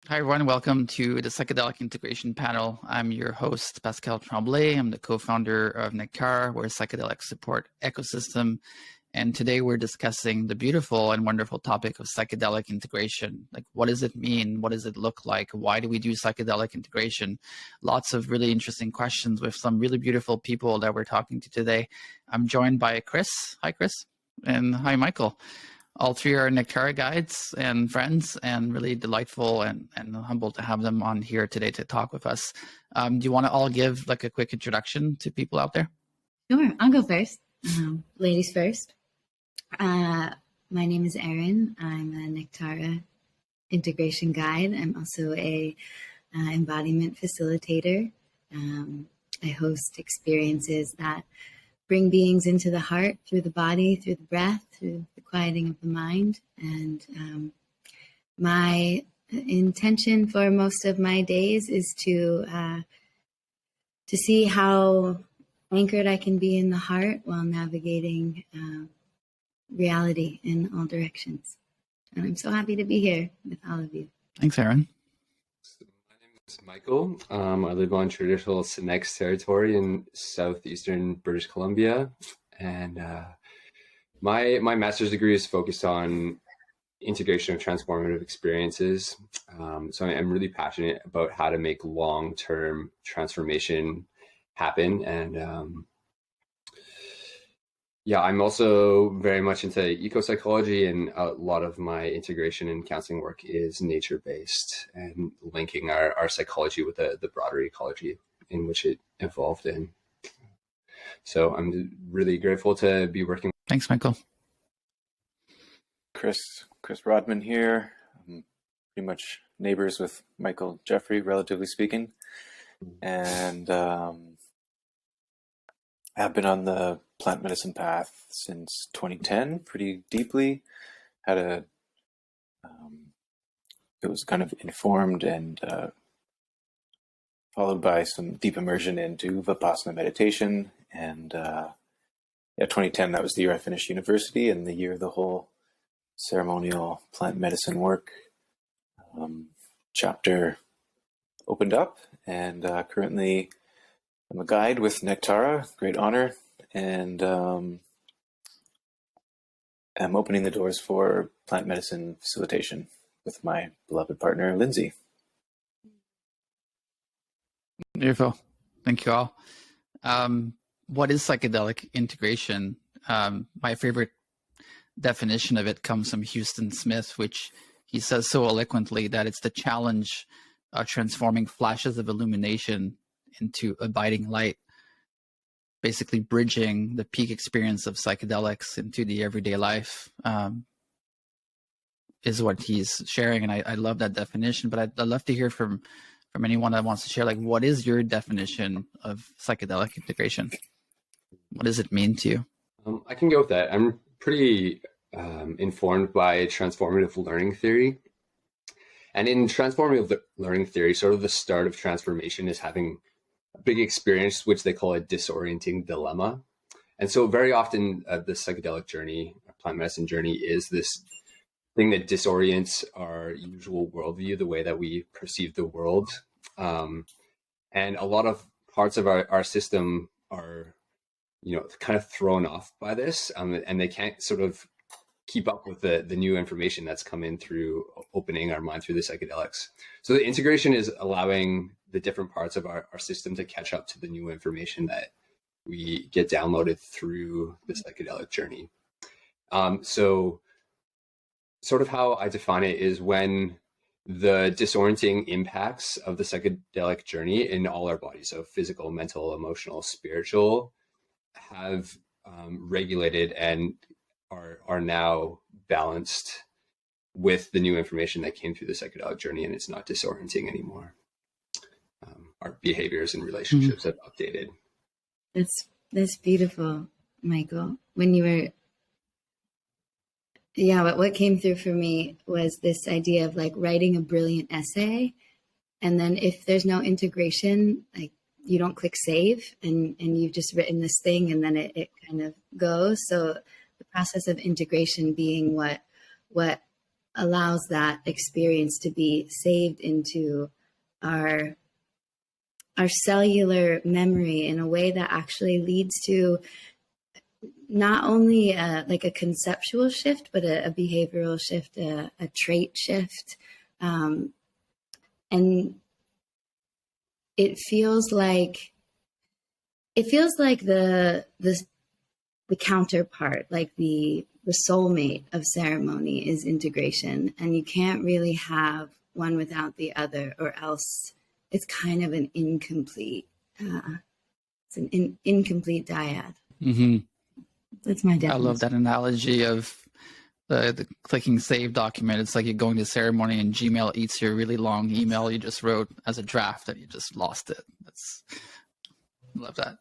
Hi, everyone. Welcome to the Psychedelic Integration Panel. I'm your host, Pascal Tremblay. I'm the co-founder of Nectara. We're a psychedelic support ecosystem. And today we're discussing the beautiful and wonderful topic of psychedelic integration. Like, what does it mean? What does it look like? Why do we do psychedelic integration? Lots of really interesting questions with some really beautiful people that we're talking to today. I'm joined by Chris. Hi, Chris. And hi, Michael. All three are Nectara guides and friends, and really delightful and humbled to have them on here today to talk with us. Do you want to all give like a quick introduction to people out there? Sure, I'll go first. Ladies first. My name is Erin. I'm a Nectara integration guide. I'm also a embodiment facilitator. I host experiences that bring beings into the heart through the body, through the breath, through the quieting of the mind. And my intention for most of my days is to see how anchored I can be in the heart while navigating reality in all directions. And I'm so happy to be here with all of you. Thanks, Erin. It's Michael. I live on traditional Somatic territory in southeastern British Columbia, and my master's degree is focused on integration of transformative experiences. So I'm really passionate about how to make long-term transformation happen, and yeah, I'm also very much into eco-psychology, and a lot of my integration and counseling work is nature-based and linking our psychology with the broader ecology in which it evolved in. So I'm really grateful to be working. Thanks, Michael. Chris Rodman here. I'm pretty much neighbors with Michael Jeffrey, relatively speaking. And I've been on the plant medicine path since 2010, pretty deeply. It was kind of informed and followed by some deep immersion into Vipassana meditation. And 2010, that was the year I finished university and the year the whole ceremonial plant medicine work chapter opened up. And currently I'm a guide with Nectara, great honor, and I'm opening the doors for plant medicine facilitation with my beloved partner, Lindsay. Beautiful. Thank you all. What is psychedelic integration? My favorite definition of it comes from Huston Smith, which he says so eloquently that it's the challenge of transforming flashes of illumination into abiding light, basically bridging the peak experience of psychedelics into the everyday life, is what he's sharing. And I love that definition, but I'd love to hear from anyone that wants to share, like, what is your definition of psychedelic integration? What does it mean to you? I can go with that. I'm pretty informed by transformative learning theory. And in transformative learning theory, sort of the start of transformation is having a big experience, which they call a disorienting dilemma. And so very often the psychedelic journey, plant medicine journey, is this thing that disorients our usual worldview, the way that we perceive the world. And a lot of parts of our system are, kind of thrown off by this, and they can't sort of keep up with the new information that's come in through opening our mind through the psychedelics. So the integration is allowing the different parts of our system to catch up to the new information that we get downloaded through the psychedelic journey. So sort of how I define it is when the disorienting impacts of the psychedelic journey in all our bodies, so physical, mental, emotional, spiritual, have regulated and are now balanced with the new information that came through the psychedelic journey, and it's not disorienting anymore. Our behaviors and relationships have updated. That's beautiful, Michael. When you were, what came through for me was this idea of like writing a brilliant essay, and then if there's no integration, like you don't click save, and you've just written this thing, and then it kind of goes. So the process of integration being what allows that experience to be saved into our cellular memory in a way that actually leads to not only like a conceptual shift, but a behavioral shift, a trait shift. And it feels like the counterpart, like the soulmate of ceremony is integration, and you can't really have one without the other, or else it's kind of an incomplete. It's an incomplete dyad. Mm-hmm. That's my definition. I love that analogy of the clicking save document. It's like you're going to ceremony and Gmail eats your really long email you just wrote as a draft and you just lost it. I love that.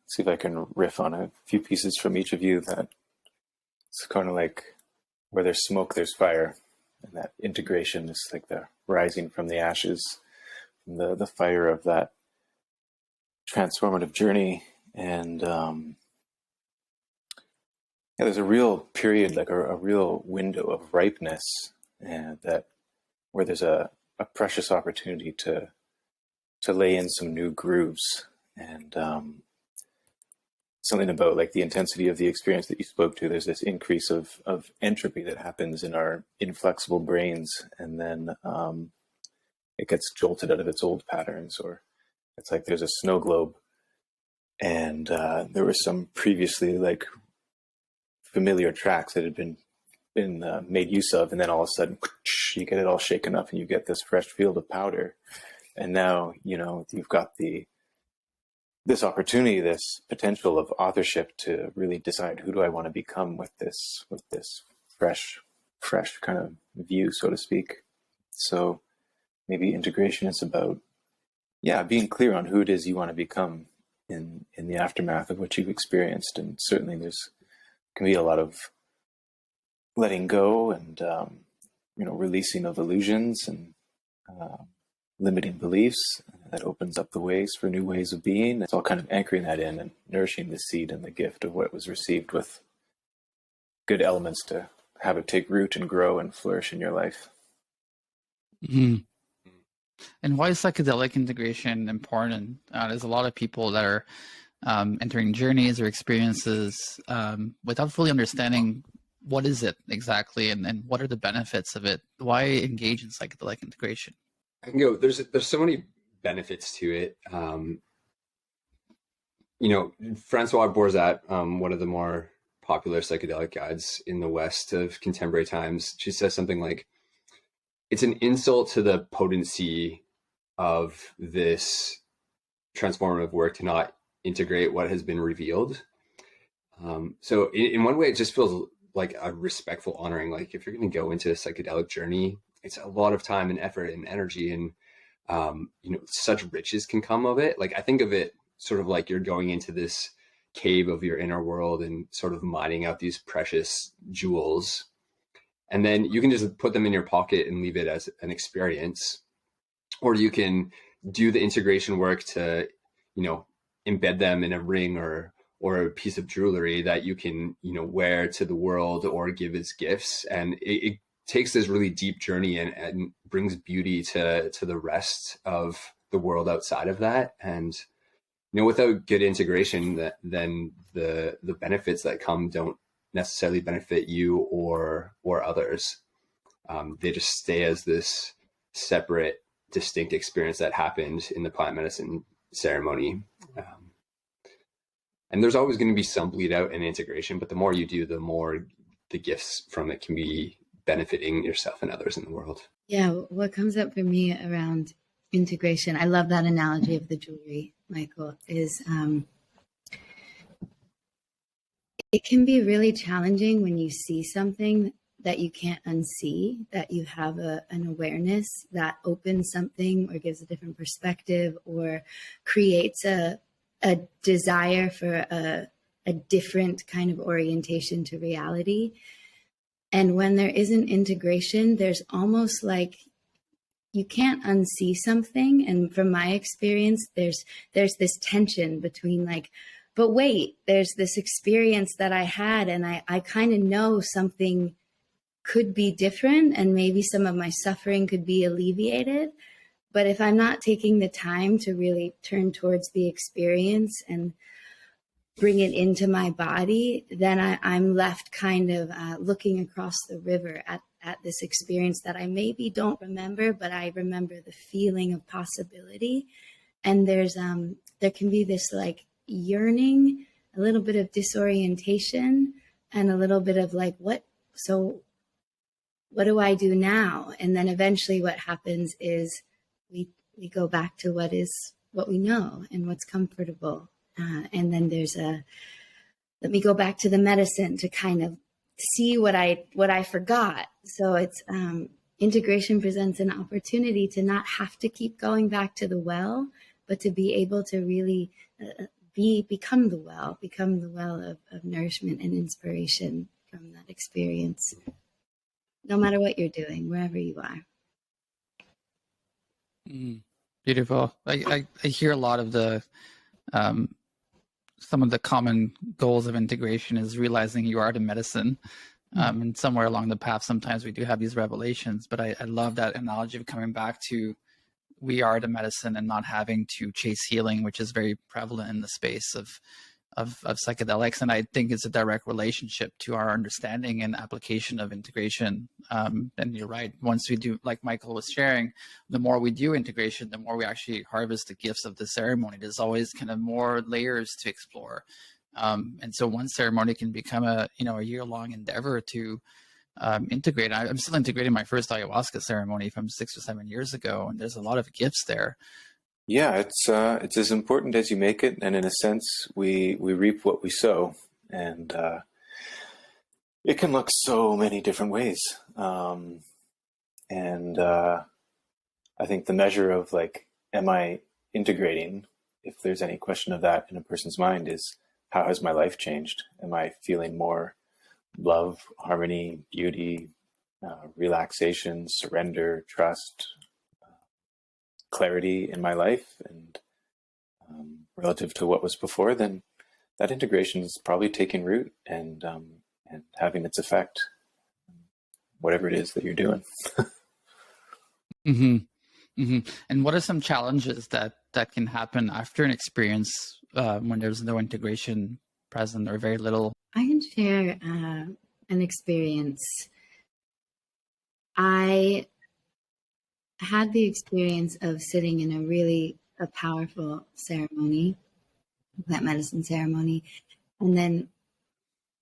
See if I can riff on a few pieces from each of you. That it's kind of like where there's smoke, there's fire, and that integration is like the rising from the ashes, from the fire of that transformative journey. And there's a real period, like a real window of ripeness, and that where there's a precious opportunity to lay in some new grooves. And something about like the intensity of the experience that you spoke to, there's this increase of entropy that happens in our inflexible brains, and then it gets jolted out of its old patterns. Or it's like there's a snow globe, and there were some previously like familiar tracks that had been made use of, and then all of a sudden you get it all shaken up and you get this fresh field of powder. And now, you've got this opportunity, this potential of authorship to really decide, who do I want to become with this fresh kind of view, so to speak. So maybe integration is about, being clear on who it is you want to become in the aftermath of what you've experienced. And certainly can be a lot of letting go and, releasing of illusions and limiting beliefs that opens up the ways for new ways of being. It's all kind of anchoring that in and nourishing the seed and the gift of what was received with good elements to have it take root and grow and flourish in your life. Mm-hmm. And why is psychedelic integration important? There's a lot of people that are entering journeys or experiences without fully understanding what is it exactly and what are the benefits of it. Why engage in psychedelic integration? I can go. There's so many benefits to it. Francois Borzat, one of the more popular psychedelic guides in the West of contemporary times, she says something like, it's an insult to the potency of this transformative work to not integrate what has been revealed. So in one way, it just feels like a respectful honoring. Like if you're going to go into a psychedelic journey, it's a lot of time and effort and energy, and such riches can come of it. Like I think of it sort of like you're going into this cave of your inner world and sort of mining out these precious jewels, and then you can just put them in your pocket and leave it as an experience, or you can do the integration work to embed them in a ring or a piece of jewelry that you can wear to the world or give as gifts. And it takes this really deep journey and brings beauty to the rest of the world outside of that. And without good integration, then the benefits that come don't necessarily benefit you or others. They just stay as this separate, distinct experience that happened in the plant medicine ceremony. And there's always going to be some bleed out and integration, but the more you do, the more the gifts from it can be benefiting yourself and others in the world. Yeah, what comes up for me around integration, I love that analogy of the jewelry, Michael, is it can be really challenging when you see something that you can't unsee, that you have an awareness that opens something or gives a different perspective or creates a desire for a different kind of orientation to reality. And when there isn't integration, there's almost like you can't unsee something. And from my experience, there's this tension between like, but wait, there's this experience that I had, and I kind of know something could be different, and maybe some of my suffering could be alleviated. But if I'm not taking the time to really turn towards the experience and bring it into my body, then I'm left kind of looking across the river at this experience that I maybe don't remember, but I remember the feeling of possibility. And there can be this like yearning, a little bit of disorientation, and a little bit of like, what do I do now? And then eventually what happens is we go back to what we know and what's comfortable. And then let me go back to the medicine to kind of see what I forgot. So it's integration presents an opportunity to not have to keep going back to the well, but to be able to really become the well of nourishment and inspiration from that experience, no matter what you're doing, wherever you are. Beautiful. I hear a lot of the some of the common goals of integration is realizing you are the medicine. And somewhere along the path, sometimes we do have these revelations, but I love that analogy of coming back to we are the medicine and not having to chase healing, which is very prevalent in the space of psychedelics. And I think it's a direct relationship to our understanding and application of integration. And you're right. Once we do, like Michael was sharing, the more we do integration, the more we actually harvest the gifts of the ceremony. There's always kind of more layers to explore. And so one ceremony can become a year-long endeavor to integrate. I'm still integrating my first ayahuasca ceremony from 6 or 7 years ago, and there's a lot of gifts there. Yeah, it's as important as you make it, and in a sense, we reap what we sow, and it can look so many different ways. And I think the measure of like, am I integrating? If there's any question of that in a person's mind, is how has my life changed? Am I feeling more love, harmony, beauty, relaxation, surrender, trust, clarity in my life, and relative to what was before, then that integration is probably taking root and having its effect, whatever it is that you're doing. And what are some challenges that can happen after an experience when there's no integration present or very little? I can share an experience. I had the experience of sitting in a powerful ceremony, that medicine ceremony. And then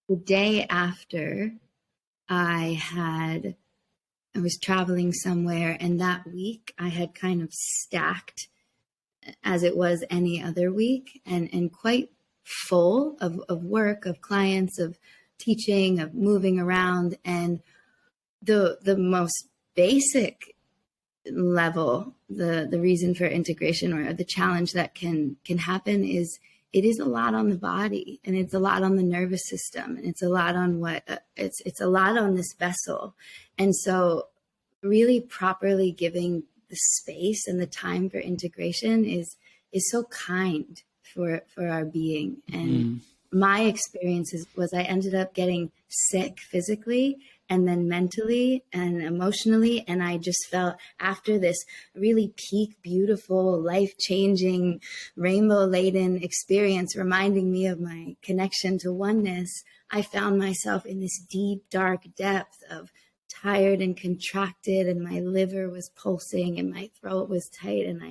the day after, I was traveling somewhere, and that week I had kind of stacked as it was any other week, and quite full of work, of clients, of teaching, of moving around. And the most basic level, the reason for integration or the challenge that can happen is it is a lot on the body, and it's a lot on the nervous system, and it's a lot on it's a lot on this vessel. And so really properly giving the space and the time for integration is so kind for our being. And my experience was I ended up getting sick physically and then mentally and emotionally. And I just felt, after this really peak, beautiful, life-changing, rainbow-laden experience reminding me of my connection to oneness, I found myself in this deep, dark depth of tired and contracted, and my liver was pulsing and my throat was tight, and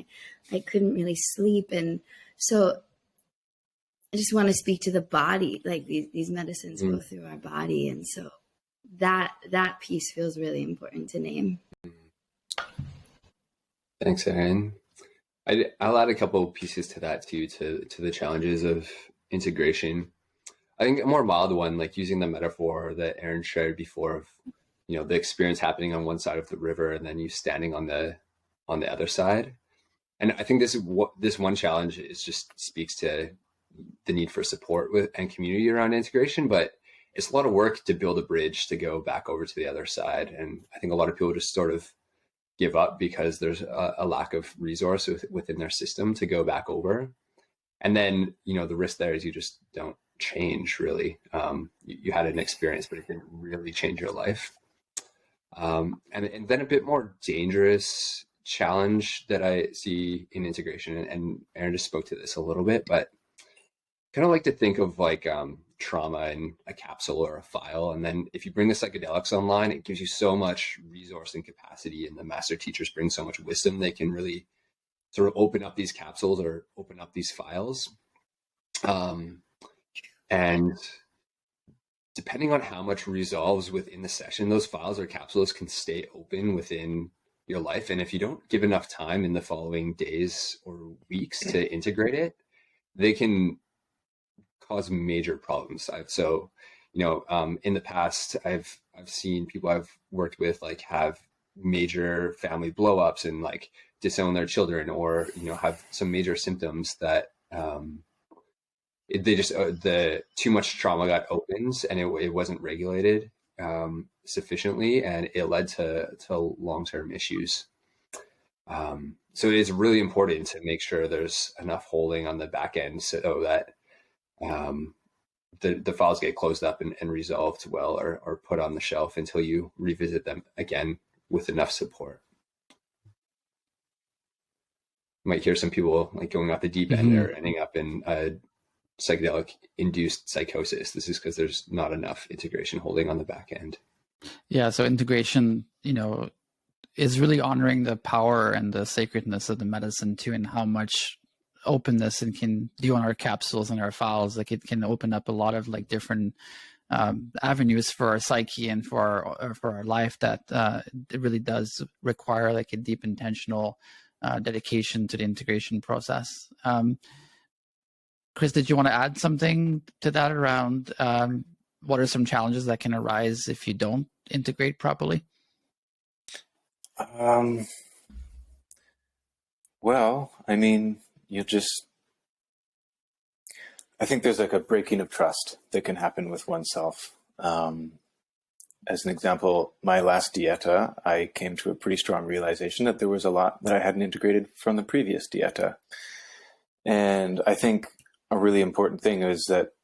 I couldn't really sleep. And so I just want to speak to the body, like these medicines go through our body. And so that piece feels really important to name. Thanks, Erin. I'll add a couple of pieces to that too, to the challenges of integration. I think a more mild one, like using the metaphor that Erin shared before of, the experience happening on one side of the river and then you standing on the other side. And I think this one challenge just speaks to the need for support and community around integration, but it's a lot of work to build a bridge to go back over to the other side. And I think a lot of people just sort of give up because there's a lack of resource within their system to go back over. And then, the risk there is you just don't change really. You had an experience, but it didn't really change your life. And then a bit more dangerous challenge that I see in integration, and Aaron just spoke to this a little bit, but kind of like to think of like trauma in a capsule or a file. And then if you bring the psychedelics online, it gives you so much resource and capacity, and the master teachers bring so much wisdom. They can really sort of open up these capsules or open up these files. And depending on how much resolves within the session, those files or capsules can stay open within your life. And if you don't give enough time in the following days or weeks to integrate it, they can cause major problems. In the past, I've seen people I've worked with like have major family blowups and like disown their children, or have some major symptoms that the too much trauma got opened, and it wasn't regulated sufficiently, and it led to long-term issues. So it is really important to make sure there's enough holding on the back end so that the files get closed up and resolved well, or put on the shelf until you revisit them again with enough support. You might hear some people like going off the deep end or ending up in a psychedelic induced psychosis. This is because there's not enough integration holding on the back end. Yeah, so integration, is really honoring the power and the sacredness of the medicine too, and how much openness it can do on our capsules and our files. Like it can open up a lot of like different avenues for our psyche and for our life that it really does require like a deep intentional dedication to the integration process. Chris, did you want to add something to that around what are some challenges that can arise if you don't integrate properly? Well, I mean, I think there's like a breaking of trust that can happen with oneself. As an example, my last dieta, I came to a pretty strong realization that there was a lot that I hadn't integrated from the previous dieta. And I think a really important thing is that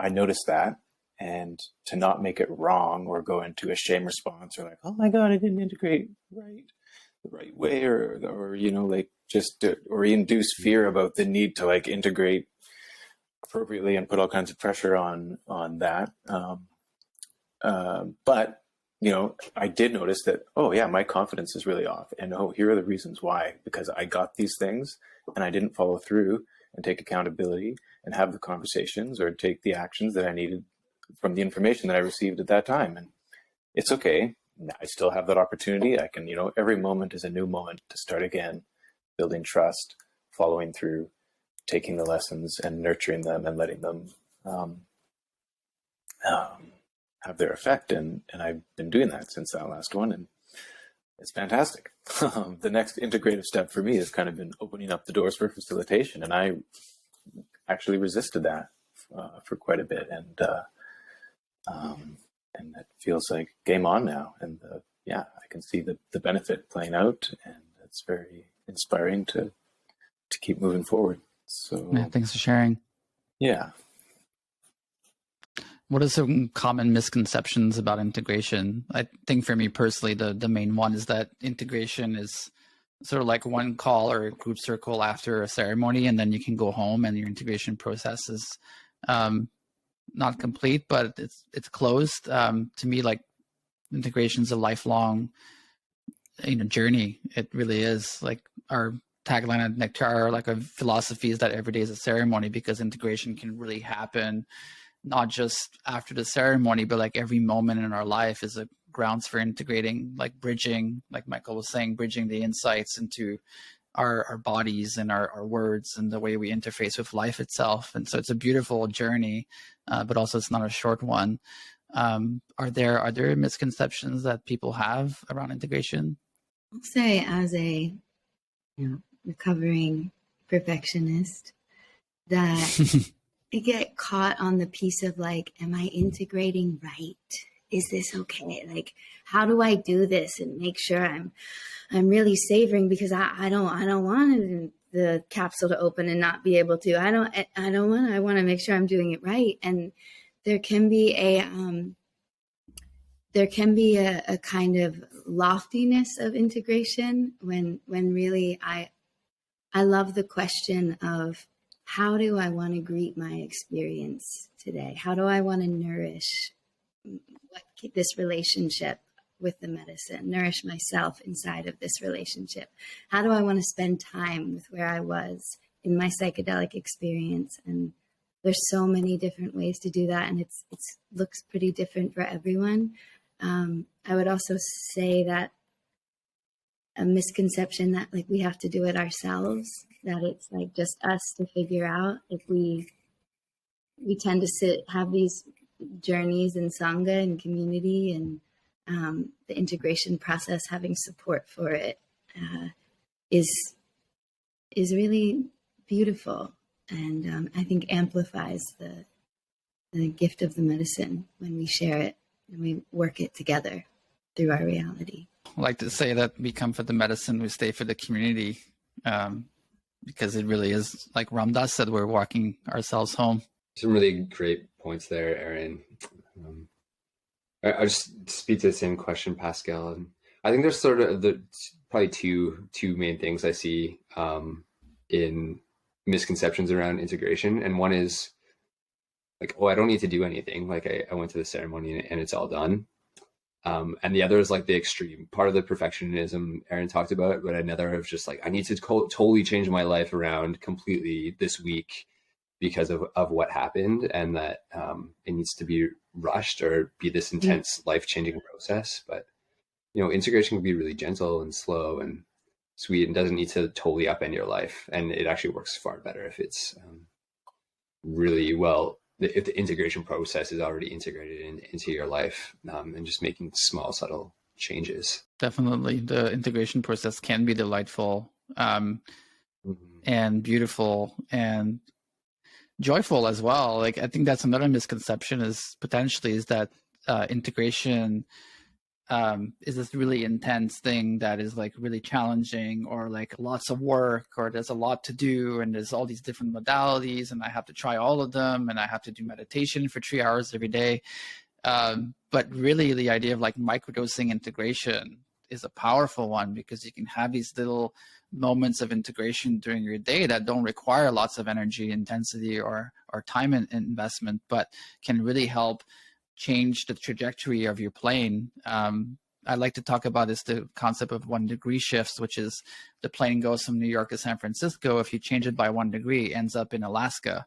I noticed that, and to not make it wrong or go into a shame response or like, oh my God, I didn't integrate the right way, or or induce fear about the need to like integrate appropriately and put all kinds of pressure on that. But I did notice that, oh yeah, my confidence is really off, and here are the reasons why, because I got these things and I didn't follow through and take accountability and have the conversations or take the actions that I needed from the information that I received at that time. And it's okay. I still have that opportunity. I can, every moment is a new moment to start again, building trust, following through, taking the lessons and nurturing them and letting them have their effect. And I've been doing that since that last one, and it's fantastic. The next integrative step for me has kind of been opening up the doors for facilitation, and I actually resisted that for quite a bit, and it feels like game on now, and I can see the benefit playing out, and it's very inspiring to keep moving forward. So yeah, thanks for sharing. Yeah. What are some common misconceptions about integration? I think for me personally, the main one is that integration is sort of like one call or a group circle after a ceremony, and then you can go home and your integration process is not complete, but it's closed. To me, like integration is a lifelong journey. It really is. Like our tagline at Nectara, like a philosophy, is that every day is a ceremony, because integration can really happen not just after the ceremony, but like every moment in our life is a grounds for integrating, like bridging, like Michael was saying, bridging the insights into our bodies and our words and the way we interface with life itself. And so it's a beautiful journey, but also it's not a short one. Are there misconceptions that people have around integration? I'll say, as a recovering perfectionist, that I get caught on the piece of like, am I integrating right? Is this okay? Like, how do I do this and make sure I'm really savoring, because I don't want the capsule to open and not be able to. I want to make sure I'm doing it right. And there can be there can be a kind of loftiness of integration when really I love the question of, how do I want to greet my experience today? How do I want to nourish this relationship with the medicine, nourish myself inside of this relationship? How do I want to spend time with where I was in my psychedelic experience? And there's so many different ways to do that, and it looks pretty different for everyone. I would also say that a misconception that like we have to do it ourselves, that it's like just us to figure out. If we tend to have these journeys in Sangha and community, and the integration process, having support for it is really beautiful, and I think amplifies the gift of the medicine when we share it and we work it together through our reality. I like to say that we come for the medicine, we stay for the community, because it really is, like Ram Dass said, we're walking ourselves home. Some really great points there, Aaron. I just speak to the same question, Pascal. And I think there's sort of probably two main things I see in misconceptions around integration. And one is like, oh, I don't need to do anything. Like I went to the ceremony and it's all done. And the other is like the extreme part of the perfectionism Aaron talked about, but another of just like, I need to totally change my life around completely this week because of what happened, and that it needs to be rushed or be this intense life-changing process. But integration can be really gentle and slow and sweet, and doesn't need to totally upend your life. And it actually works far better if it's really well, if the integration process is already integrated into your life, and just making small, subtle changes. Definitely, the integration process can be delightful, and beautiful and joyful as well. Like, I think that's another misconception is that integration is this really intense thing that is like really challenging, or like lots of work, or there's a lot to do, and there's all these different modalities, and I have to try all of them, and I have to do meditation for 3 hours every day. But really the idea of like microdosing integration is a powerful one, because you can have these little moments of integration during your day that don't require lots of energy, intensity, or time investment, but can really help change the trajectory of your plane. I like to talk about is the concept of 1 degree shifts, which is the plane goes from New York to San Francisco. If you change it by 1 degree, it ends up in Alaska.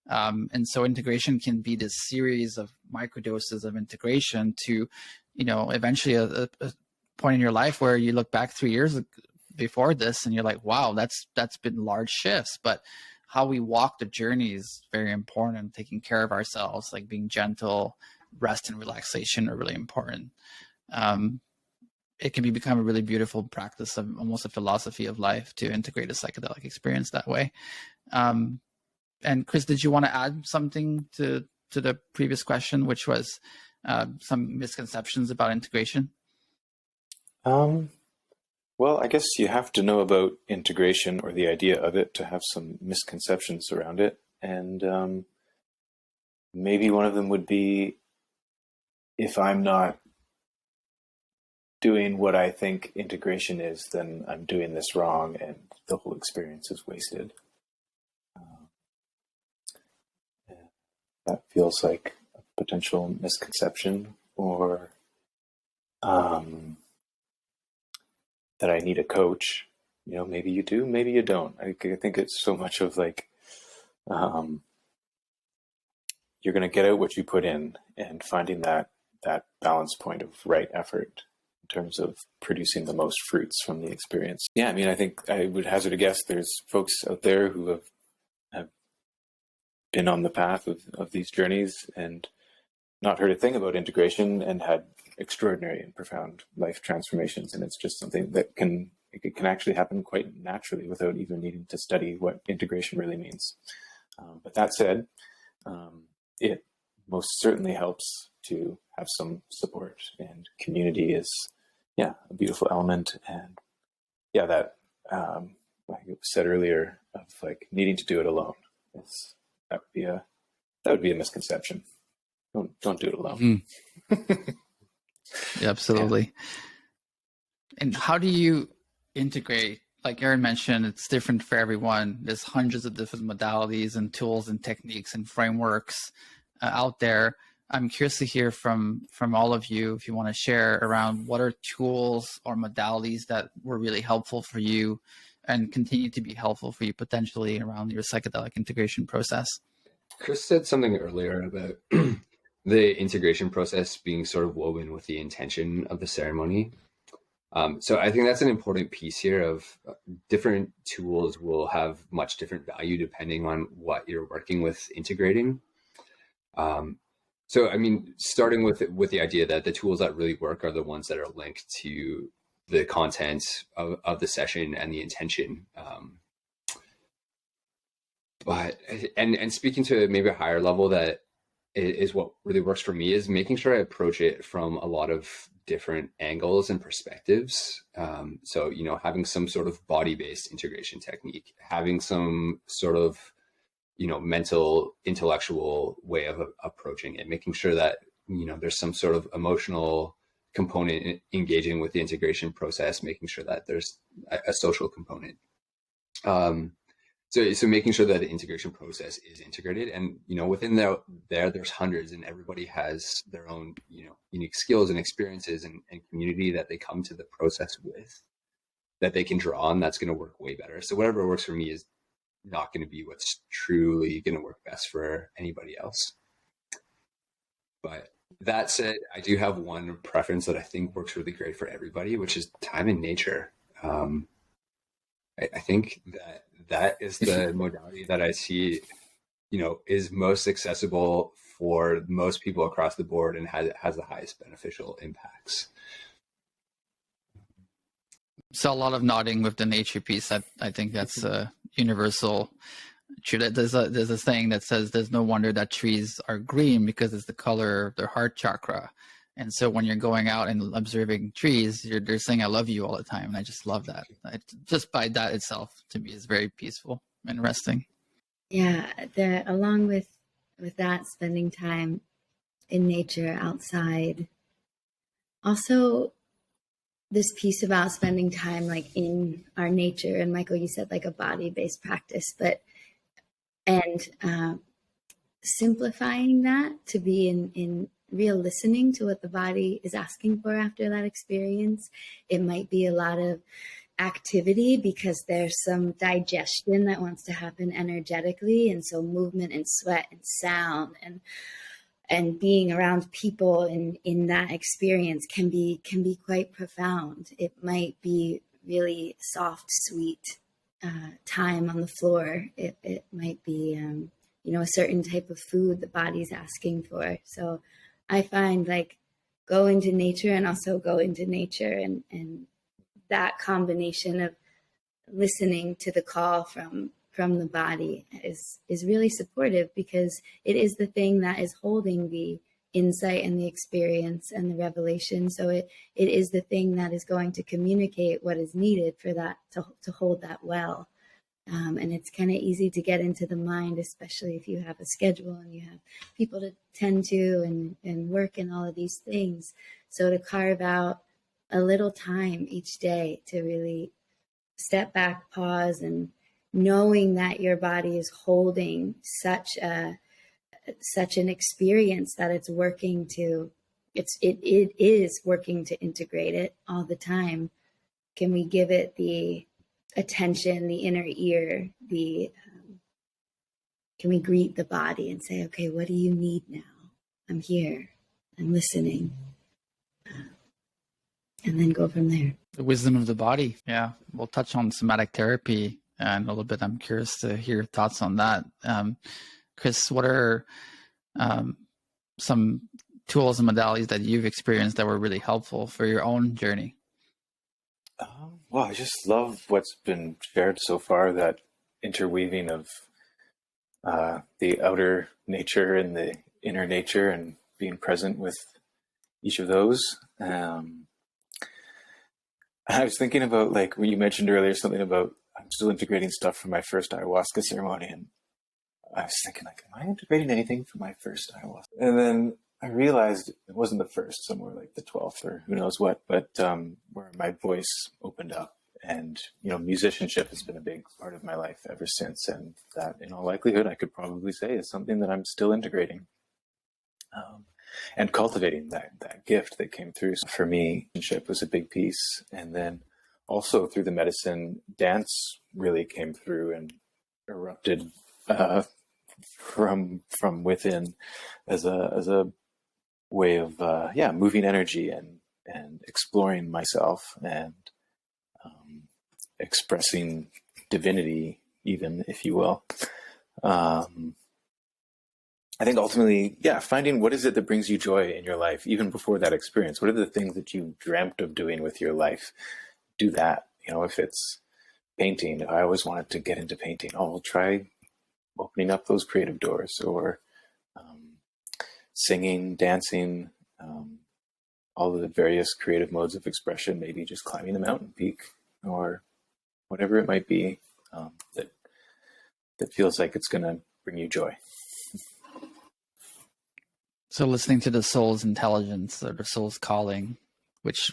And so integration can be this series of microdoses of integration to, eventually a point in your life where you look back 3 years before this and you're like, wow, that's been large shifts. But how we walk the journey is very important. Taking care of ourselves, like being gentle, rest and relaxation are really important. It can become a really beautiful practice of almost a philosophy of life to integrate a psychedelic experience that way. And Chris, did you want to add something to the previous question, which was some misconceptions about integration? Well, I guess you have to know about integration, or the idea of it, to have some misconceptions around it. And maybe one of them would be, if I'm not doing what I think integration is, then I'm doing this wrong and the whole experience is wasted. That feels like a potential misconception, or that I need a coach. Maybe you do, maybe you don't. I think it's so much of like, you're going to get out what you put in, and finding that balance point of right effort in terms of producing the most fruits from the experience. Yeah, I mean, I think I would hazard a guess there's folks out there who have been on the path of these journeys and not heard a thing about integration, and had extraordinary and profound life transformations. And it's just something that can actually happen quite naturally without even needing to study what integration really means. But that said, it most certainly helps to have some support, and community is, a beautiful element. And that, like it was said earlier, of like needing to do it alone, that would be a misconception. Don't do it alone. Mm-hmm. Yeah, absolutely. And how do you integrate? Like Aaron mentioned, it's different for everyone. There's hundreds of different modalities and tools and techniques and frameworks out there. I'm curious to hear from all of you, if you want to share around what are tools or modalities that were really helpful for you and continue to be helpful for you potentially around your psychedelic integration process. Chris said something earlier about the integration process being sort of woven with the intention of the ceremony. So I think that's an important piece here of different tools will have much different value depending on what you're working with integrating. So, I mean, starting with the idea that the tools that really work are the ones that are linked to the content of the session and the intention. But speaking to maybe a higher level, that is what really works for me, is making sure I approach it from a lot of different angles and perspectives. So, having some sort of body-based integration technique, having some sort of, mental, intellectual way of approaching it, making sure that, there's some sort of emotional component engaging with the integration process, making sure that there's a social component. So making sure that the integration process is integrated, and within there's hundreds, and everybody has their own unique skills and experiences and community that they come to the process with, that they can draw on. That's going to work way better. So whatever works for me is not going to be what's truly going to work best for anybody else. But that said, I do have one preference that I think works really great for everybody, which is time in nature. I think that is the modality that I see, is most accessible for most people across the board and has the highest beneficial impacts. So a lot of nodding with the nature piece. I think that's universal. True. There's a saying that says there's no wonder that trees are green because it's the color of their heart chakra. And so when you're going out and observing trees, they're saying "I love you" all the time, and I just love that. Just by that itself, to me, is very peaceful and resting. Yeah, along with that, spending time in nature, outside. Also, this piece about spending time like in our nature, and Michael, you said like a body-based practice, and simplifying that to be in real listening to what the body is asking for after that experience. It might be a lot of activity because there's some digestion that wants to happen energetically, and so movement and sweat and sound and being around people in that experience can be quite profound. It might be really soft, sweet time on the floor. It might be a certain type of food the body's asking for. So I find like go into nature and also go into nature, and that combination of listening to the call from the body is really supportive, because it is the thing that is holding the insight and the experience and the revelation. So it is the thing that is going to communicate what is needed for that to hold that well. And it's kind of easy to get into the mind, especially if you have a schedule and you have people to tend to and work and all of these things. So to carve out a little time each day to really step back, pause, and knowing that your body is holding such an experience that it is working to integrate it all the time. Can we give it the attention, the inner ear, can we greet the body and say, okay, what do you need now? I'm here, I'm listening. And then go from there. The wisdom of the body. Yeah. We'll touch on somatic therapy in a little bit. I'm curious to hear your thoughts on that. Chris, what are some tools and modalities that you've experienced that were really helpful for your own journey? Well, I just love what's been shared so far, that interweaving of the outer nature and the inner nature, and being present with each of those. I was thinking about, like, when you mentioned earlier something about I'm still integrating stuff from my first ayahuasca ceremony, and I was thinking, like, am I integrating anything from my first ayahuasca? And then I realized it wasn't the first, somewhere like the 12th or who knows what, but where my voice opened up. And, musicianship has been a big part of my life ever since. And that, in all likelihood, I could probably say is something that I'm still integrating and cultivating that gift that came through. So for me, musicianship was a big piece. And then also through the medicine, dance really came through and erupted from within as a way of moving energy and exploring myself and expressing divinity, even, if you will. I think ultimately, finding what is it that brings you joy in your life, even before that experience. What are the things that you dreamt of doing with your life? Do that. If it's painting, if I always wanted to get into painting, I'll try opening up those creative doors, or singing, dancing, all of the various creative modes of expression, maybe just climbing the mountain peak or whatever it might be that feels like it's going to bring you joy. So listening to the soul's intelligence or the soul's calling, which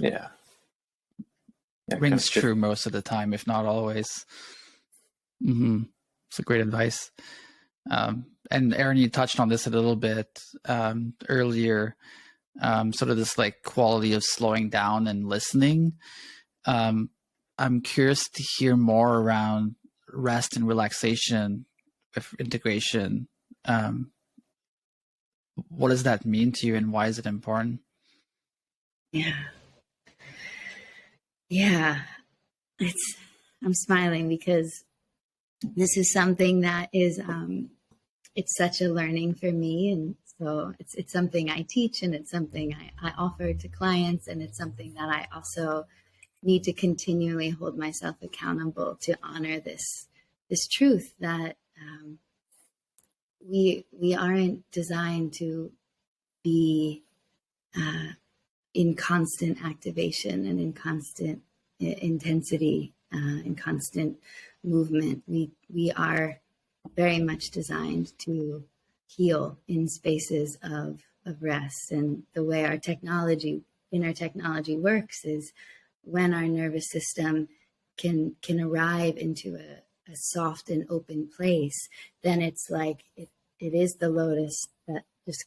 rings true most of the time, if not always. Mm-hmm. It's a great advice. And Aaron, you touched on this a little bit earlier, sort of this like quality of slowing down and listening. I'm curious to hear more around rest and relaxation with integration. What does that mean to you, and why is it important? Yeah. I'm smiling because this is something that is, it's such a learning for me. And so it's something I teach, and it's something I offer to clients. And it's something that I also need to continually hold myself accountable to honor this truth that we aren't designed to be in constant activation and in constant intensity, in constant movement. We are very much designed to heal in spaces of rest. And the way our technology works is when our nervous system can arrive into a soft and open place, then it's like it is the lotus that just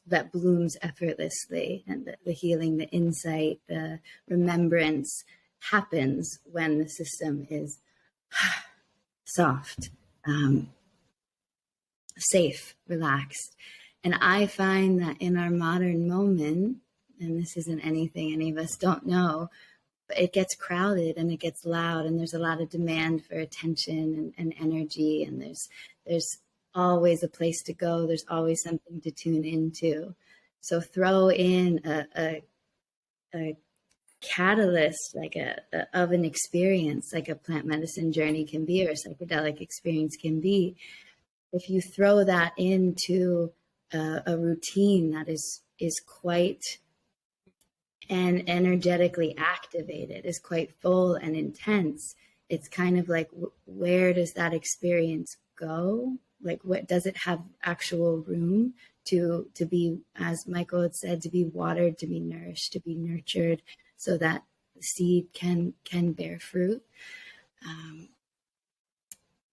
that blooms effortlessly, and the healing, the insight, the remembrance happens when the system is soft, safe, relaxed. And I find that in our modern moment, and this isn't anything any of us don't know, but it gets crowded and it gets loud, and there's a lot of demand for attention and energy, and there's always a place to go. There's always something to tune into. So throw in a catalyst, like of an experience, like a plant medicine journey can be, or a psychedelic experience can be. If you throw that into a routine that is quite and energetically activated, is quite full and intense, it's kind of like, where does that experience go? Like, what does it have actual room to be, as Michael had said, to be watered, to be nourished, to be nurtured, so that the seed can bear fruit.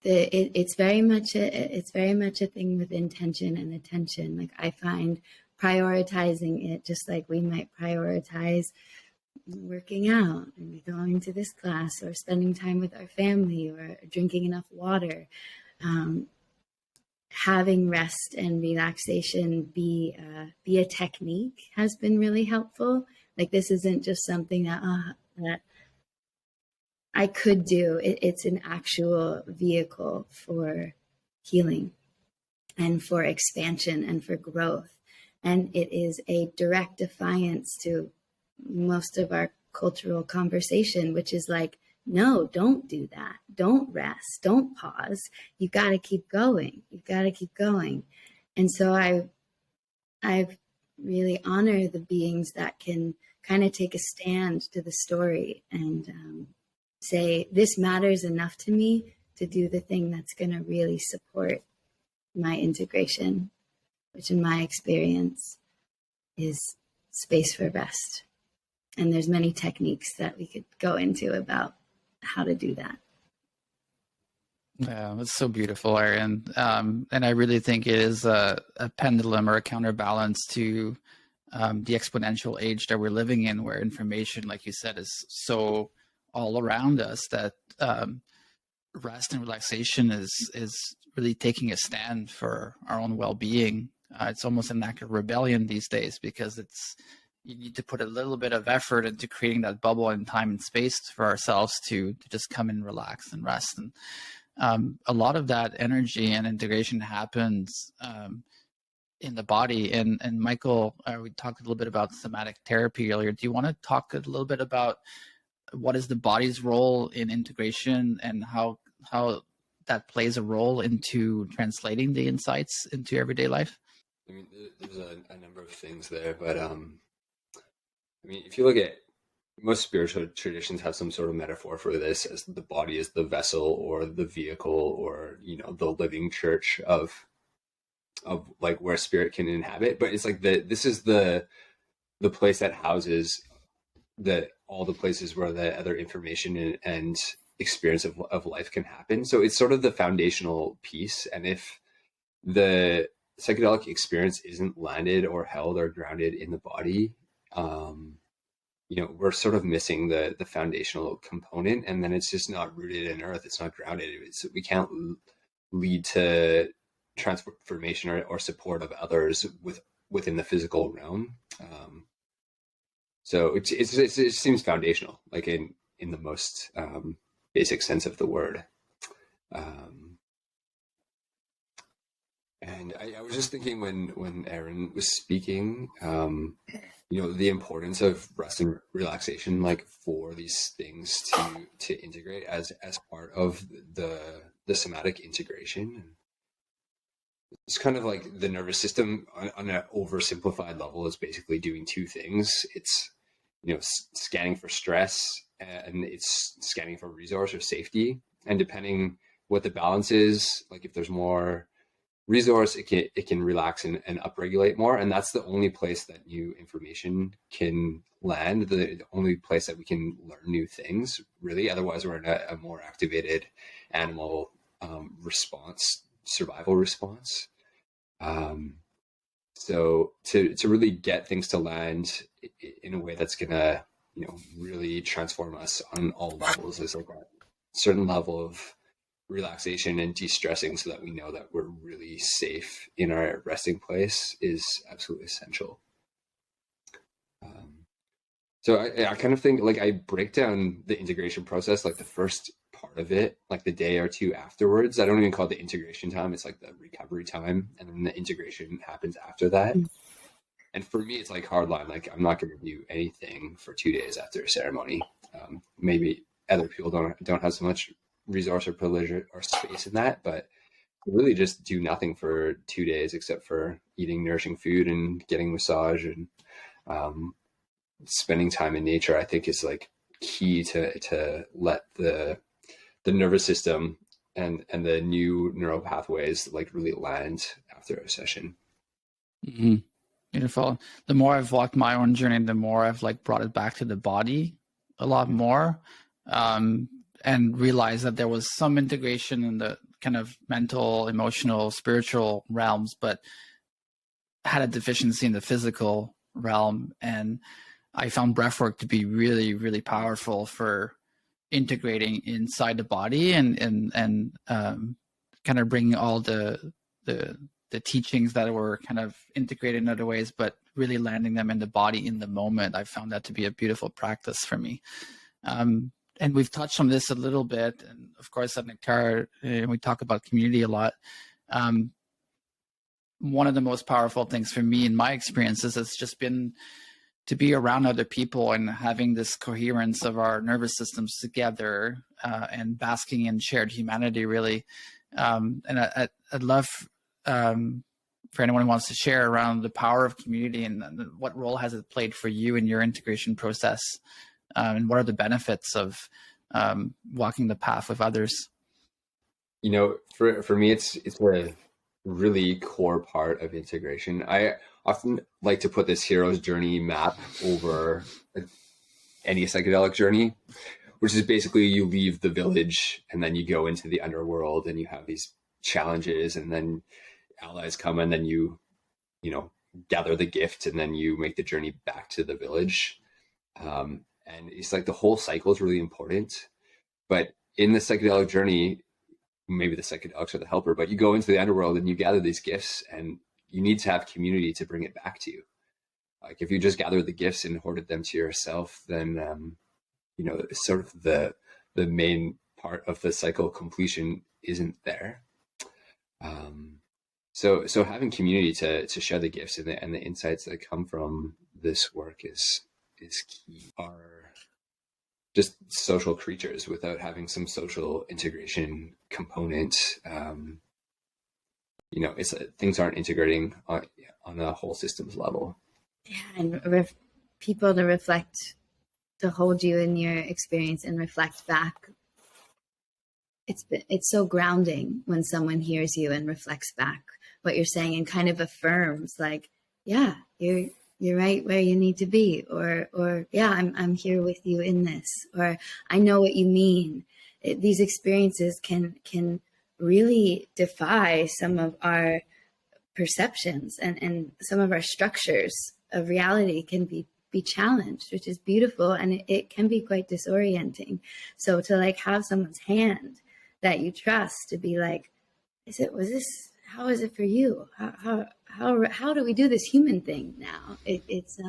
It's very much a thing with intention and attention. Like, I find prioritizing it just like we might prioritize working out and going to this class, or spending time with our family, or drinking enough water. Having rest and relaxation be a technique has been really helpful. Like, this isn't just something that I could do. It's an actual vehicle for healing and for expansion and for growth. And it is a direct defiance to most of our cultural conversation, which is like, no, don't do that. Don't rest. Don't pause. You've got to keep going. You've got to keep going. And so I've really honor the beings that can kind of take a stand to the story and say, this matters enough to me to do the thing that's going to really support my integration, which in my experience is space for rest. And there's many techniques that we could go into about how to do that. Yeah, that's so beautiful, Erin. And I really think it is a pendulum or a counterbalance to the exponential age that we're living in, where information, like you said, is so all around us that rest and relaxation is really taking a stand for our own well-being. It's almost an act of rebellion these days, because you need to put a little bit of effort into creating that bubble in time and space for ourselves to just come and relax and rest. And a lot of that energy and integration happens in the body. And Michael, we talked a little bit about somatic therapy earlier. Do you want to talk a little bit about what is the body's role in integration, and how that plays a role into translating the insights into everyday life? I mean, there's a number of things there, but I mean, if you look at most spiritual traditions, have some sort of metaphor for this as the body is the vessel or the vehicle, or the living church of like where spirit can inhabit. But it's like this is the place that houses all the places where the other information and experience of life can happen. So it's sort of the foundational piece. And if the psychedelic experience isn't landed or held or grounded in the body, we're sort of missing the foundational component, and then it's just not rooted in earth. It's not grounded. We can't lead to transformation or support of others within the physical realm. So it seems foundational, like in the most basic sense of the word. And I was just thinking when Erin was speaking, the importance of rest and relaxation, like for these things to integrate as part of the somatic integration. It's kind of like the nervous system on an oversimplified level is basically doing two things. It's scanning for stress, and it's scanning for resource or safety. And depending what the balance is, like if there's more resource, it can relax and upregulate more. And that's the only place that new information can land, the only place that we can learn new things, really. Otherwise, we're in a more activated animal survival response. So to really get things to land in a way that's gonna really transform us on all levels, is like a certain level of relaxation and de-stressing, so that we know that we're really safe in our resting place, is absolutely essential. So I kind of think, like, I break down the integration process, like the first part of it, like the day or two afterwards. I don't even call it the integration time. It's like the recovery time. And then the integration happens after that. And for me, it's like hard line. Like, I'm not going to do anything for 2 days after a ceremony. Maybe other people don't have so much resource or privilege or space in that, but really just do nothing for 2 days except for eating nourishing food and getting massage and spending time in nature. I think is like key to let the nervous system and the new neural pathways like really land after a session. Mm-hmm. Beautiful. The more I've walked my own journey, the more I've like brought it back to the body a lot more, and realized that there was some integration in the kind of mental, emotional, spiritual realms, but had a deficiency in the physical realm. And I found breathwork to be really, really powerful for integrating inside the body and kind of bringing all the teachings that were kind of integrated in other ways, but really landing them in the body in the moment. I found that to be a beautiful practice for me. And we've touched on this a little bit. And of course, at Nectara, we talk about community a lot. One of the most powerful things for me in my experiences has just been to be around other people and having this coherence of our nervous systems together, and basking in shared humanity, really. And I'd love for anyone who wants to share around the power of community and what role has it played for you in your integration process, and what are the benefits of walking the path with others? For me, it's really core part of integration. I often like to put this hero's journey map over any psychedelic journey, which is basically you leave the village and then you go into the underworld and you have these challenges, and then allies come, and then you know, gather the gift, and then you make the journey back to the village. And it's like the whole cycle is really important. But in the psychedelic journey, maybe the psychedelics are the helper, but you go into the underworld and you gather these gifts, and you need to have community to bring it back to you. Like if you just gathered the gifts and hoarded them to yourself, then you know, sort of the main part of the cycle completion isn't there. So having community to share the gifts and the insights that come from this work is key. Are just social creatures without having some social integration component. You know, it's things aren't integrating on a whole systems level. Yeah, and people to reflect, to hold you in your experience and reflect back. It's so grounding when someone hears you and reflects back what you're saying and kind of affirms, like, yeah, you're right where you need to be, or yeah, I'm here with you in this, or I know what you mean. These experiences can really defy some of our perceptions, and some of our structures of reality can be challenged, which is beautiful, and it can be quite disorienting. So to like have someone's hand that you trust to be like, how is it for you? How do we do this human thing now? It's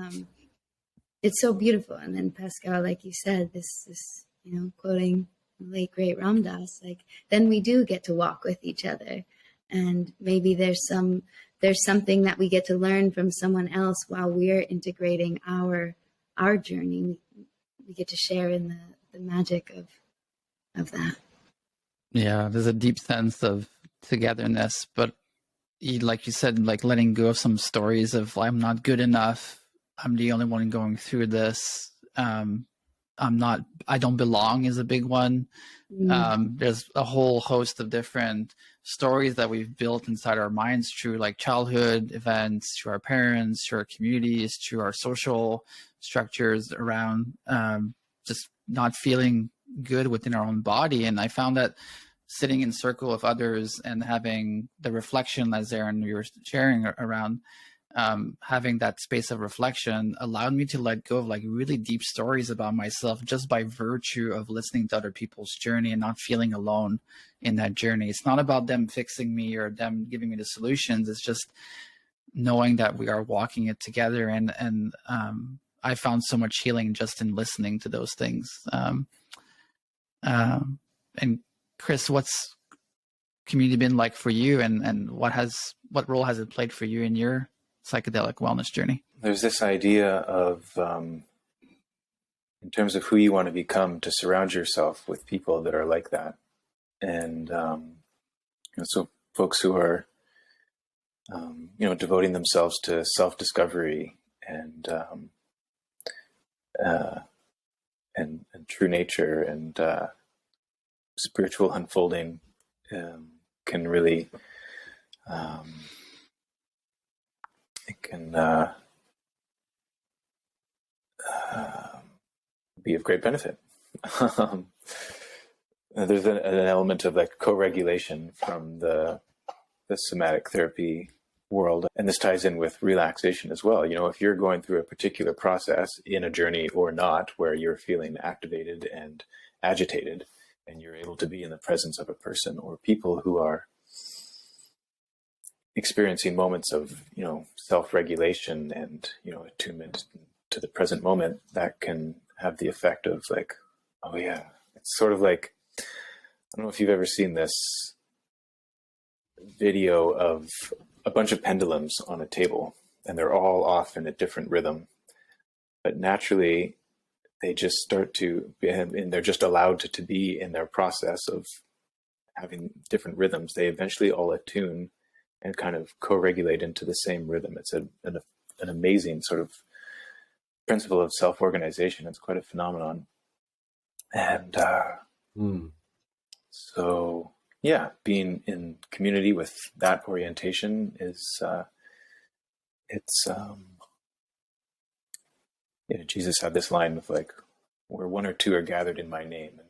so beautiful. And then Pascal, like you said, this you know, quoting the late great Ram Dass, like, then we do get to walk with each other, and maybe there's something that we get to learn from someone else while we're integrating our journey. We get to share in the magic of that. Yeah, there's a deep sense of togetherness, but like you said, like letting go of some stories of I'm not good enough, I'm the only one going through this, I don't belong is a big one. There's a whole host of different stories that we've built inside our minds through like childhood events, through our parents, through our communities, through our social structures around just not feeling good within our own body. And I found that sitting in circle of others and having the reflection, as Aaron, you were sharing around, having that space of reflection allowed me to let go of like really deep stories about myself just by virtue of listening to other people's journey and not feeling alone in that journey. It's not about them fixing me or them giving me the solutions. It's just knowing that we are walking it together. And I found so much healing just in listening to those things. And Chris, what's community been like for you, and what role has it played for you in your psychedelic wellness journey? There's this idea of, in terms of who you want to become, to surround yourself with people that are like that. And so folks who are, devoting themselves to self-discovery and true nature and spiritual unfolding can really it can be of great benefit. There's an element of like co-regulation from the somatic therapy world, and this ties in with relaxation as well. You know, if you're going through a particular process in a journey or not, where you're feeling activated and agitated, and you're able to be in the presence of a person or people who are experiencing moments of, self-regulation and, attunement to the present moment, that can have the effect of like, oh yeah, it's sort of like, I don't know if you've ever seen this video of a bunch of pendulums on a table, and they're all off in a different rhythm, but naturally they just start to, and they're just allowed to be in their process of having different rhythms. They eventually all attune and kind of co-regulate into the same rhythm. It's an amazing sort of principle of self-organization. It's quite a phenomenon. And so yeah, being in community with that orientation is, Jesus had this line of like, where one or two are gathered in my name, and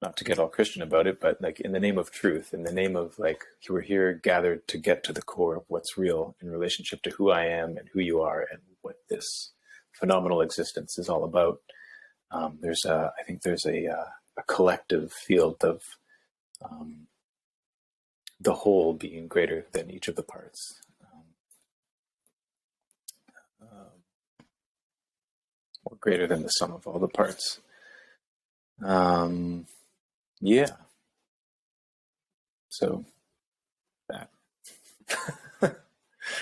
not to get all Christian about it, but like in the name of truth, in the name of like, we're here gathered to get to the core of what's real in relationship to who I am and who you are and what this phenomenal existence is all about. I think there's a collective field of the whole being greater than each of the parts. Or greater than the sum of all the parts. Yeah. So that.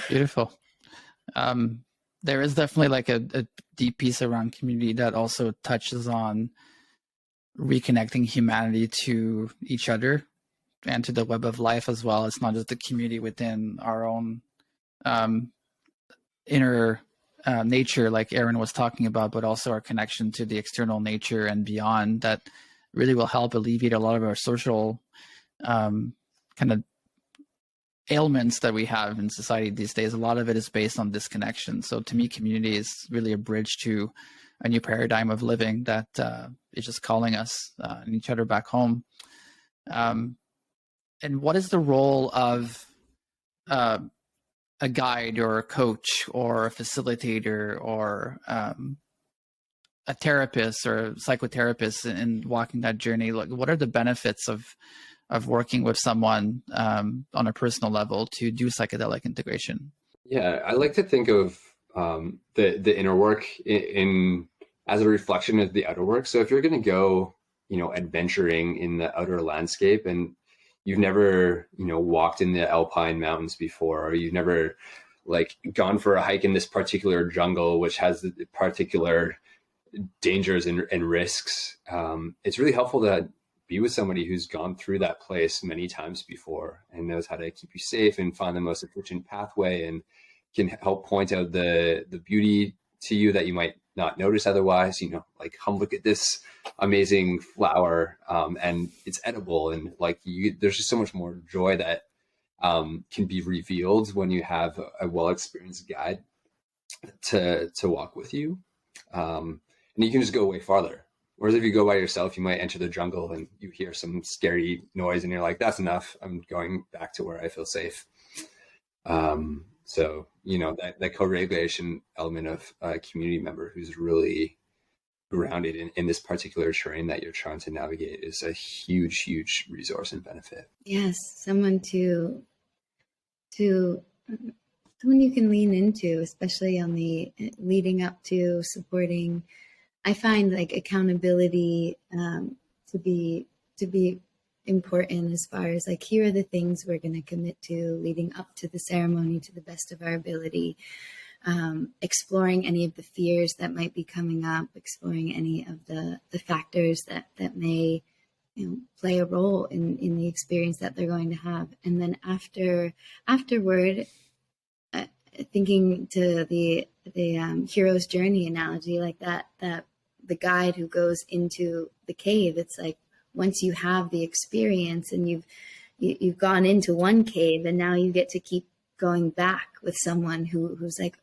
Beautiful. There is definitely like a deep piece around community that also touches on reconnecting humanity to each other and to the web of life as well. It's not just the community within our own inner nature, like Aaron was talking about, but also our connection to the external nature and beyond that really will help alleviate a lot of our social kind of ailments that we have in society these days. A lot of it is based on disconnection. So to me, community is really a bridge to a new paradigm of living that is just calling us and each other back home. And what is the role of a guide or a coach or a facilitator or a therapist or a psychotherapist in walking that journey? Like, what are the benefits of working with someone on a personal level to do psychedelic integration? Yeah, I like to think of the inner work in as a reflection of the outer work. So if you're going to go, adventuring in the outer landscape, and you've never, walked in the Alpine mountains before, or you've never like gone for a hike in this particular jungle, which has the particular dangers and risks, it's really helpful to be with somebody who's gone through that place many times before and knows how to keep you safe and find the most efficient pathway, and can help point out the beauty to you that you might not notice otherwise. Like, look at this amazing flower, and it's edible, and like there's just so much more joy that can be revealed when you have a well-experienced guide to walk with you, and you can just go way farther. Whereas if you go by yourself, you might enter the jungle and you hear some scary noise and you're like, that's enough, I'm going back to where I feel safe. So that co-regulation element of a community member who's really grounded in this particular terrain that you're trying to navigate is a huge resource and benefit. Yes, someone someone you can lean into, especially on the leading up to supporting. I find like accountability to be important, as far as like, here are the things we're going to commit to leading up to the ceremony to the best of our ability. Exploring any of the fears that might be coming up, exploring any of the factors that may play a role in the experience that they're going to have. And then afterward, thinking to the hero's journey analogy, like that the guide who goes into the cave, it's like, once you have the experience and you've gone into one cave, and now you get to keep going back with someone who's like,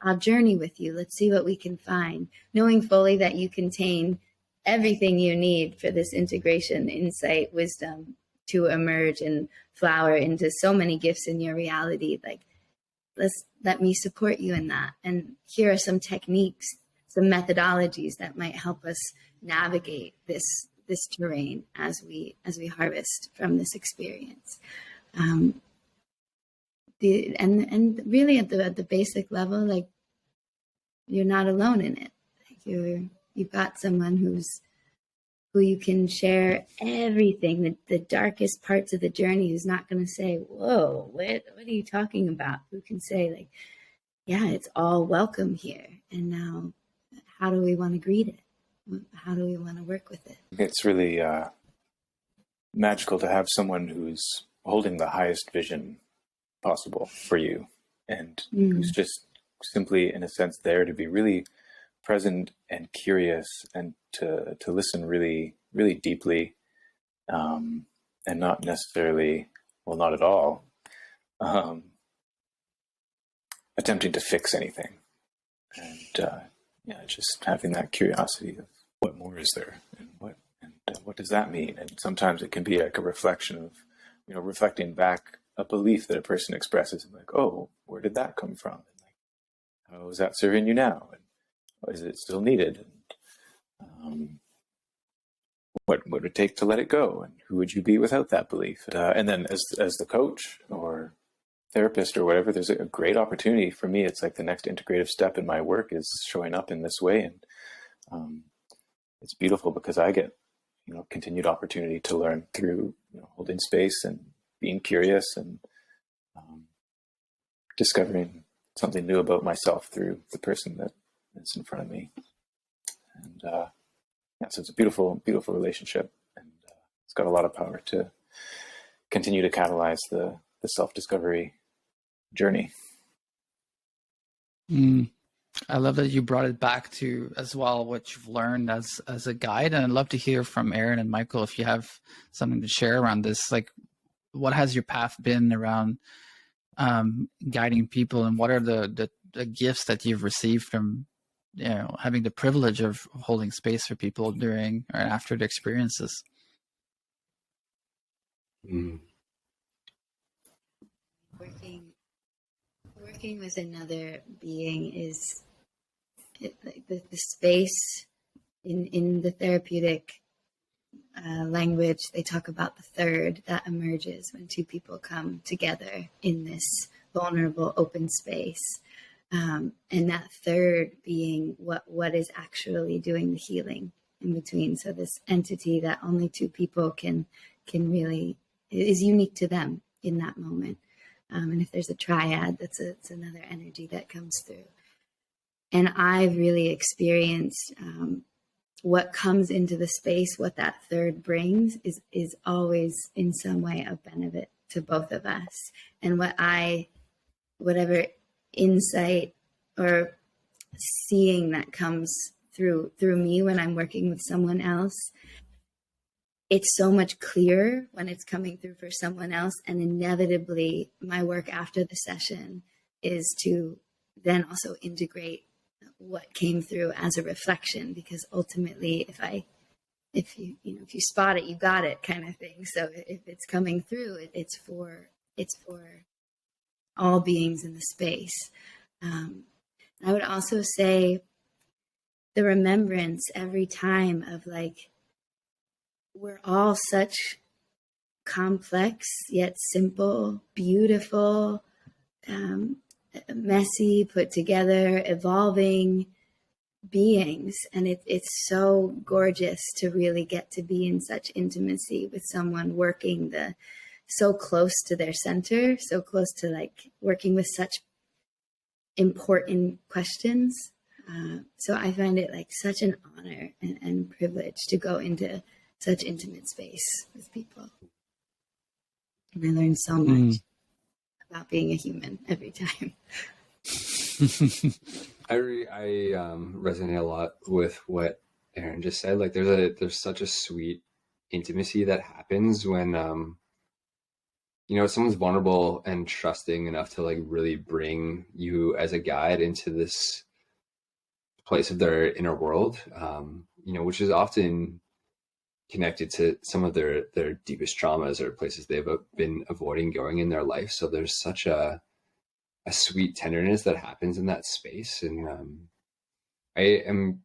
I'll journey with you. Let's see what we can find, knowing fully that you contain everything you need for this integration, insight, wisdom to emerge and flower into so many gifts in your reality. Like, let me support you in that. And here are some techniques, some methodologies that might help us navigate this terrain as we harvest from this experience. And really at the basic level, like, you're not alone in it. Like, you've got someone who you can share everything, the darkest parts of the journey, who's not going to say, whoa, what are you talking about? Who can say, like, yeah, it's all welcome here. And now, how do we want to greet it? How do we want to work with it? It's really magical to have someone who's holding the highest vision possible for you, and who's just simply, in a sense, there to be really present and curious, and to listen really, really deeply, and not necessarily, well, not at all, attempting to fix anything. And just having that curiosity of what more is there, and what does that mean? And sometimes it can be like a reflection of, reflecting back a belief that a person expresses, and like, oh, where did that come from? And like, how is that serving you now? And is it still needed? And what would it take to let it go? And who would you be without that belief? And then as the coach or therapist or whatever, there's a great opportunity for me. It's like the next integrative step in my work is showing up in this way. And it's beautiful because I get, continued opportunity to learn through, holding space and being curious and discovering something new about myself through the person that's in front of me. And so it's a beautiful, beautiful relationship. And it's got a lot of power to continue to catalyze the self-discovery journey. I love that you brought it back to as well what you've learned as a guide, and I'd love to hear from Aaron and Michael if you have something to share around this. Like, what has your path been around guiding people, and what are the gifts that you've received from having the privilege of holding space for people during or after the experiences? Working with another being is like the space in the therapeutic language. They talk about the third that emerges when two people come together in this vulnerable open space, and that third being what is actually doing the healing in between. So this entity that only two people can really is unique to them in that moment. And if there's a triad, it's another energy that comes through. And I've really experienced what comes into the space, what that third brings is always in some way of benefit to both of us. And whatever insight or seeing that comes through me when I'm working with someone else, it's so much clearer when it's coming through for someone else. And inevitably, my work after the session is to then also integrate what came through as a reflection, because ultimately, if you spot it, you got it, kind of thing. So if it's coming through, it's for all beings in the space. I would also say the remembrance every time of like, we're all such complex yet simple, beautiful, messy, put together, evolving beings. And it's so gorgeous to really get to be in such intimacy with someone working so close to their center, so close to like working with such important questions. So I find it like such an honor and privilege to go into such intimate space with people. And I learn so much about being a human every time. I resonate a lot with what Aaron just said. Like there's such a sweet intimacy that happens when someone's vulnerable and trusting enough to like really bring you as a guide into this place of their inner world, which is often connected to some of their deepest traumas or places they've been avoiding going in their life. So there's such a sweet tenderness that happens in that space. And I am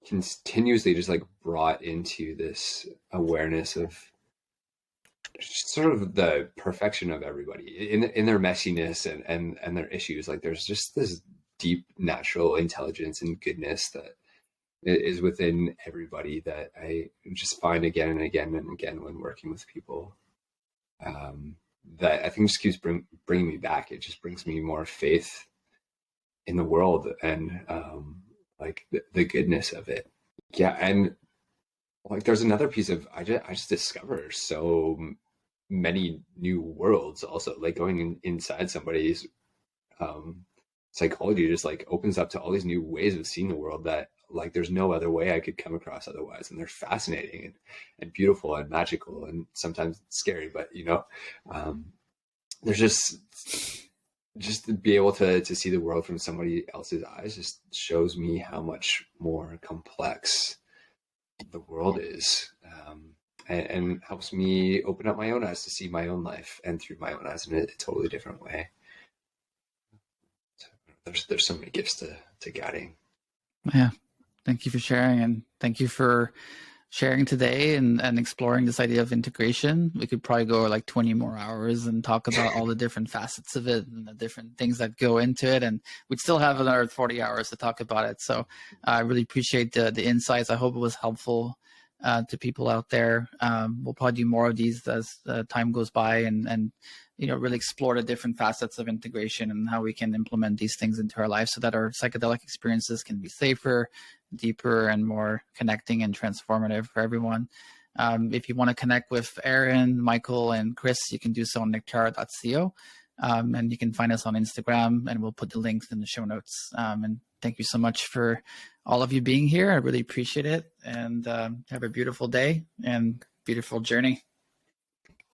continuously just like brought into this awareness of sort of the perfection of everybody in their messiness and their issues. Like there's just this deep natural intelligence and goodness that is within everybody that I just find again and again and again when working with people, that I think just keeps bringing me back. It just brings me more faith in the world and like the goodness of it. Yeah. And like there's another piece of I just discover so many new worlds also, like going inside somebody's psychology just like opens up to all these new ways of seeing the world that like there's no other way I could come across otherwise. And they're fascinating and beautiful and magical and sometimes scary, but there's just to be able to see the world from somebody else's eyes just shows me how much more complex the world is, and helps me open up my own eyes to see my own life and through my own eyes in a totally different way. There's so many gifts to guiding. Yeah. Thank you for sharing, and thank you for sharing today and exploring this idea of integration. We could probably go like 20 more hours and talk about all the different facets of it and the different things that go into it. And we'd still have another 40 hours to talk about it. So I really appreciate the insights. I hope it was helpful to people out there. We'll probably do more of these as time goes by and really explore the different facets of integration and how we can implement these things into our lives so that our psychedelic experiences can be safer, deeper, and more connecting and transformative for everyone. If you want to connect with Aaron, Michael, and Chris, you can do so on nectara.co. And you can find us on Instagram, and we'll put the links in the show notes. And thank you so much for all of you being here. I really appreciate it. And have a beautiful day and beautiful journey.